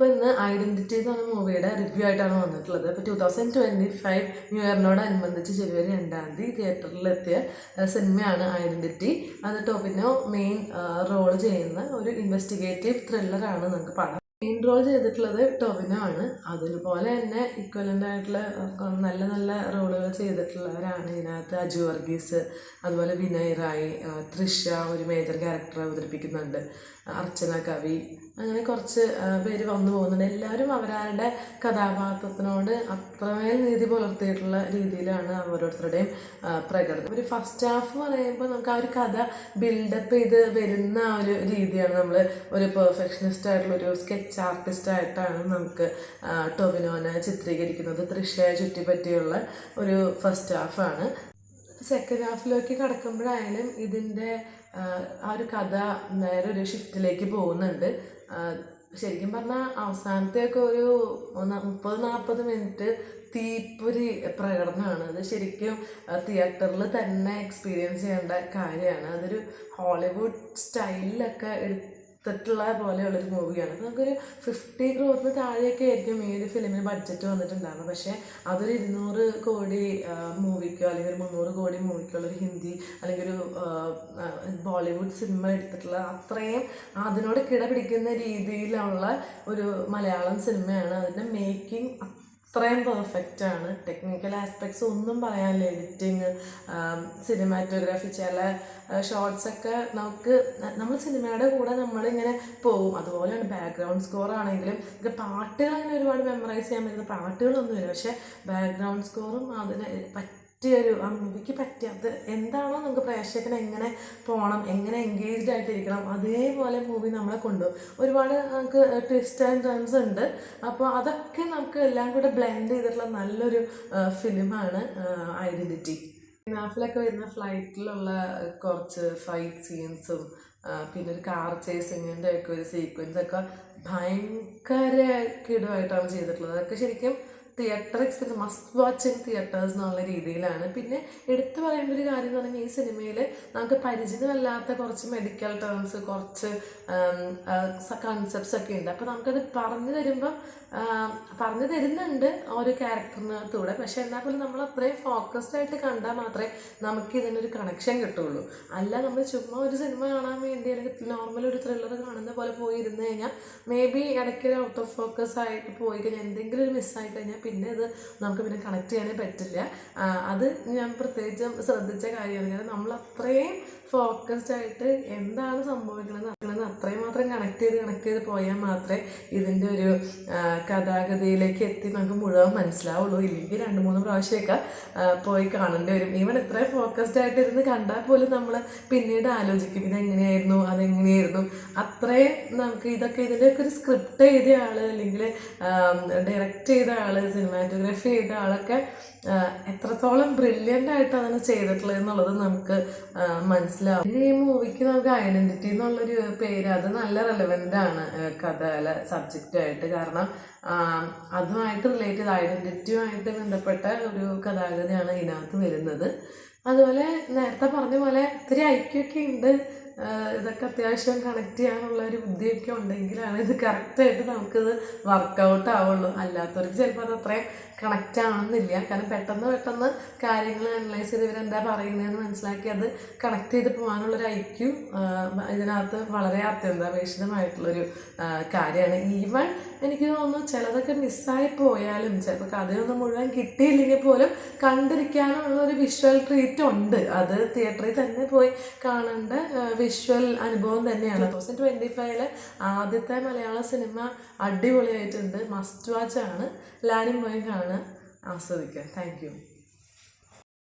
ഞാനിപ്പോൾ ഇന്ന് ഐഡൻറ്റിറ്റി എന്ന് പറഞ്ഞ മൂവിയുടെ റിവ്യൂ ആയിട്ടാണ് വന്നിട്ടുള്ളത്. ഇപ്പോൾ 2025 ന്യൂ ഇയറിനോടനുബന്ധിച്ച് ജനുവരി 2-ാം തീയതി തിയേറ്ററിലെത്തിയ സിനിമയാണ് ഐഡൻറ്റിറ്റി. അത് ടോവിനോ മെയിൻ റോൾ ചെയ്യുന്ന ഒരു ഇൻവെസ്റ്റിഗേറ്റീവ് ത്രില്ലറാണ്. നമുക്ക് പടം മെയിൻ റോൾ ചെയ്തിട്ടുള്ളത് ടോവിനോ ആണ്. അതുപോലെ തന്നെ ഇക്വലൻ്റ് ആയിട്ടുള്ള നല്ല നല്ല റോളുകൾ ചെയ്തിട്ടുള്ളവരാണ് ഇതിനകത്ത്. അജു വർഗീസ്, അതുപോലെ വിനയ് റായ്, തൃഷ ഒരു മേജർ ക്യാരക്ടർ അവതരിപ്പിക്കുന്നുണ്ട്, അർച്ചന കവി, അങ്ങനെ കുറച്ച് പേര് വന്നു പോകുന്നുണ്ട്. എല്ലാവരും അവരവരുടെ കഥാപാത്രത്തിനോട് അത്രമേൽ നീതി പുലർത്തിയിട്ടുള്ള രീതിയിലാണ് ഓരോരുത്തരുടെയും പ്രകടനം. ഒരു ഫസ്റ്റ് ഹാഫ് പറയുമ്പോൾ നമുക്ക് ആ ഒരു കഥ ബിൽഡപ്പ് ചെയ്ത് വരുന്ന ആ ഒരു രീതിയാണ്. നമ്മൾ ഒരു പെർഫെക്ഷനിസ്റ്റ് ആയിട്ടുള്ളൊരു സ്കെച്ച് ആർട്ടിസ്റ്റായിട്ടാണ് നമുക്ക് ടൊവിനോനെ ചിത്രീകരിക്കുന്നത്. തൃഷയെ ചുറ്റിപ്പറ്റിയുള്ള ഒരു ഫസ്റ്റ് ഹാഫാണ്. സെക്കൻഡ് ഹാഫിലേക്ക് കടക്കുമ്പോഴായാലും ഇതിൻ്റെ ആ ഒരു കഥ വേറൊരു ഷിഫ്റ്റിലേക്ക് പോകുന്നുണ്ട്. ശരിക്കും പറഞ്ഞാൽ അവസാനത്തെയൊക്കെ ഒരു 30-40 മിനിറ്റ് തീപ്പൊരി പ്രകടനമാണ്. അത് ശരിക്കും തിയേറ്ററിൽ തന്നെ എക്സ്പീരിയൻസ് ചെയ്യേണ്ട കാര്യമാണ്. അതൊരു ഹോളിവുഡ് സ്റ്റൈലിലൊക്കെ എടുത്തിട്ടുള്ള പോലെയുള്ളൊരു മൂവിയാണ്. അപ്പോൾ നമുക്കൊരു 50 crore താഴെയൊക്കെ ആയിരിക്കും ഈ ഒരു ഫിലിമിന് ബഡ്ജറ്റ് വന്നിട്ടുണ്ടാകുന്നത്. പക്ഷേ അതൊരു 200 കോടി മൂവിക്കോ അല്ലെങ്കിൽ ഒരു 300 കോടി മൂവിക്കോ ഉള്ളൊരു ഹിന്ദി അല്ലെങ്കിൽ ഒരു ബോളിവുഡ് സിനിമ എടുത്തിട്ടുള്ള അത്രയും അതിനോട് കിടപിടിക്കുന്ന രീതിയിലുള്ള ഒരു മലയാളം സിനിമയാണ്. അതിൻ്റെ മേക്കിംഗ് അത്രയും പെർഫെക്റ്റ് ആണ്. ടെക്നിക്കൽ ആസ്പെക്ട്സ് ഒന്നും പറയാനില്ല. എഡിറ്റിങ്, സിനിമാറ്റോഗ്രാഫി, ചില ഷോർട്സൊക്കെ നമ്മൾ സിനിമയുടെ കൂടെ നമ്മളിങ്ങനെ പോകും. അതുപോലെയാണ് ബാക്ക്ഗ്രൗണ്ട് സ്കോർ ആണെങ്കിലും. പാട്ടുകൾ അങ്ങനെ ഒരുപാട് മെമ്മറൈസ് ചെയ്യാൻ പറ്റുന്ന പാട്ടുകളൊന്നുമില്ല, പക്ഷേ ബാക്ക്ഗ്രൗണ്ട് സ്കോറും അതിന് ആ മൂവിക്ക് പറ്റിയത് എന്താണോ നമുക്ക് പ്രേക്ഷകന് എങ്ങനെ പോകണം, എങ്ങനെ എൻഗേജ്ഡ് ആയിട്ടിരിക്കണം, അതേപോലെ മൂവി നമ്മളെ കൊണ്ടുപോകും. ഒരുപാട് നമുക്ക് ട്വിസ്റ്റ് ആൻഡ് ടേൺസ് ഉണ്ട്. അപ്പോൾ അതൊക്കെ നമുക്ക് എല്ലാം കൂടെ ബ്ലെൻഡ് ചെയ്തിട്ടുള്ള നല്ലൊരു ഫിലിമാണ് ഐഡൻറ്റിറ്റി. നാഫിലൊക്കെ വരുന്ന ഫ്ലൈറ്റിലുള്ള കുറച്ച് ഫൈറ്റ് സീൻസും പിന്നെ ഒരു കാർ ചേസിങ്ങിൻ്റെ ഒക്കെ ഒരു സീക്വൻസൊക്കെ ഭയങ്കര കിടുവായിട്ടാണ് ചെയ്തിട്ടുള്ളത്. അതൊക്കെ ശരിക്കും theatre experience, must watch in theatres എന്നുള്ള രീതിയിലാണ്. പിന്നെ എടുത്തു പറയേണ്ട ഒരു കാര്യം എന്ന് പറഞ്ഞാൽ ഈ സിനിമയിൽ നമുക്ക് പരിചിതമല്ലാത്ത കുറച്ച് മെഡിക്കൽ ടേംസ്, കുറച്ച് കൺസെപ്റ്റ്സ് ഒക്കെ ഉണ്ട്. അപ്പോൾ നമുക്കത് പറഞ്ഞു തരുന്നുണ്ട് ഓരോ ക്യാരക്ടറിനകത്തൂടെ. പക്ഷെ എന്നാൽ പോലും നമ്മൾ അത്രയും ഫോക്കസ്ഡ് ആയിട്ട് കണ്ടാൽ മാത്രമേ നമുക്ക് ഇതിനൊരു കണക്ഷൻ കിട്ടുള്ളൂ. അല്ല നമ്മൾ ചുമ്മാ ഒരു സിനിമ കാണാൻ വേണ്ടി അല്ലെങ്കിൽ നോർമൽ ഒരു ത്രില്ലർ കാണുന്ന പോലെ പോയി ഇരുന്ന് കഴിഞ്ഞാൽ മേ ബി ഇടയ്ക്ക് ഒരു ഔട്ട് ഓഫ് ഫോക്കസ് ആയിട്ട് പോയി കഴിഞ്ഞാൽ എന്തെങ്കിലും ഒരു മിസ്സായി കഴിഞ്ഞാൽ പിന്നെ ഇത് നമുക്ക് പിന്നെ കണക്ട് ചെയ്യാനേ പറ്റില്ല. അത് ഞാൻ പ്രത്യേകിച്ചും ശ്രദ്ധിച്ച കാര്യമാണ്. കാരണം നമ്മൾ അത്രയും ഫോക്കസ്ഡ് ആയിട്ട് എന്താണ് സംഭവിക്കണമെന്ന് അത്രയും മാത്രം കണക്ട് ചെയ്ത് പോയാൽ മാത്രമേ ഇതിൻ്റെ ഒരു കഥാഗതിയിലേക്ക് എത്തി നമുക്ക് മുഴുവൻ മനസ്സിലാവുള്ളൂ. ഇല്ലെങ്കിൽ 2-3 പ്രാവശ്യമൊക്കെ പോയി കാണേണ്ടി വരും. ഈവൻ ഇത്രയും ഫോക്കസ്ഡ് ആയിട്ട് ഇരുന്ന് കണ്ടാൽ പോലും നമ്മൾ പിന്നീട് ആലോചിക്കും ഇതെങ്ങനെയായിരുന്നു, അതെങ്ങനെയായിരുന്നു. അത്രയും നമുക്ക് ഇതിൻ്റെയൊക്കെ ഒരു സ്ക്രിപ്റ്റ് എഴുതിയ ആൾ അല്ലെങ്കിൽ ഡയറക്റ്റ് ചെയ്ത ആൾ, സിനിമാറ്റോഗ്രാഫി ചെയ്ത ആളൊക്കെ എത്രത്തോളം ബ്രില്യൻ്റ് ആയിട്ട് അതിന് ചെയ്തിട്ടുള്ളത് എന്നുള്ളത് നമുക്ക് മനസ്സിലാവും. ഈ മൂവിക്ക് നമുക്ക് ഐഡൻറ്റിറ്റി എന്നുള്ളൊരു പേര് അത് നല്ല റെലവൻ്റ് ആണ് കഥയിലെ സബ്ജക്റ്റായിട്ട്. കാരണം അതുമായിട്ട് റിലേറ്റ് ചെയ്ത് ഐഡൻറ്റിറ്റിയുമായിട്ട് ബന്ധപ്പെട്ട ഒരു കഥാഗതിയാണ് ഇതിനകത്ത് വരുന്നത്. അതുപോലെ നേരത്തെ പറഞ്ഞ പോലെ ഇത്തിരി ഐക്യമൊക്കെ ഉണ്ട്. ഇതൊക്കെ അത്യാവശ്യം കണക്ട് ചെയ്യാനുള്ള ഒരു ബുദ്ധിയൊക്കെ ഉണ്ടെങ്കിലാണ് ഇത് കറക്റ്റായിട്ട് നമുക്കിത് വർക്കൗട്ട് ആവുള്ളൂ. അല്ലാത്തവർക്ക് ചിലപ്പോൾ അത് അത്രയും കണക്റ്റ് ആവുന്നില്ല. കാരണം പെട്ടെന്ന് കാര്യങ്ങൾ അനലൈസ് ചെയ്ത് ഇവരെന്താ പറയുന്നതെന്ന് മനസ്സിലാക്കി അത് കണക്ട് ചെയ്ത് പോകാനുള്ളൊരു ഐക്യു ഇതിനകത്ത് വളരെ അത്യന്താപേക്ഷിതമായിട്ടുള്ളൊരു കാര്യമാണ്. ഈവൻ എനിക്ക് തോന്നുന്നു ചിലതൊക്കെ മിസ്സായി പോയാലും ചിലപ്പോൾ കഥയൊന്നും മുഴുവൻ കിട്ടിയില്ലെങ്കിൽ പോലും കണ്ടിരിക്കാനുള്ള ഒരു വിഷ്വൽ ട്രീറ്റ് ഉണ്ട്. അത് തിയേറ്ററിൽ തന്നെ പോയി കാണേണ്ട വിഷ്വൽ അനുഭവം തന്നെയാണ്. 2025 ആദ്യത്തെ മലയാള സിനിമ അടിപൊളിയായിട്ടുണ്ട്. മസ്റ്റ് വാച്ച് ആണ്. എല്ലാവരും പോയി കാണുക, ആസ്വദിക്കുക. Thank you.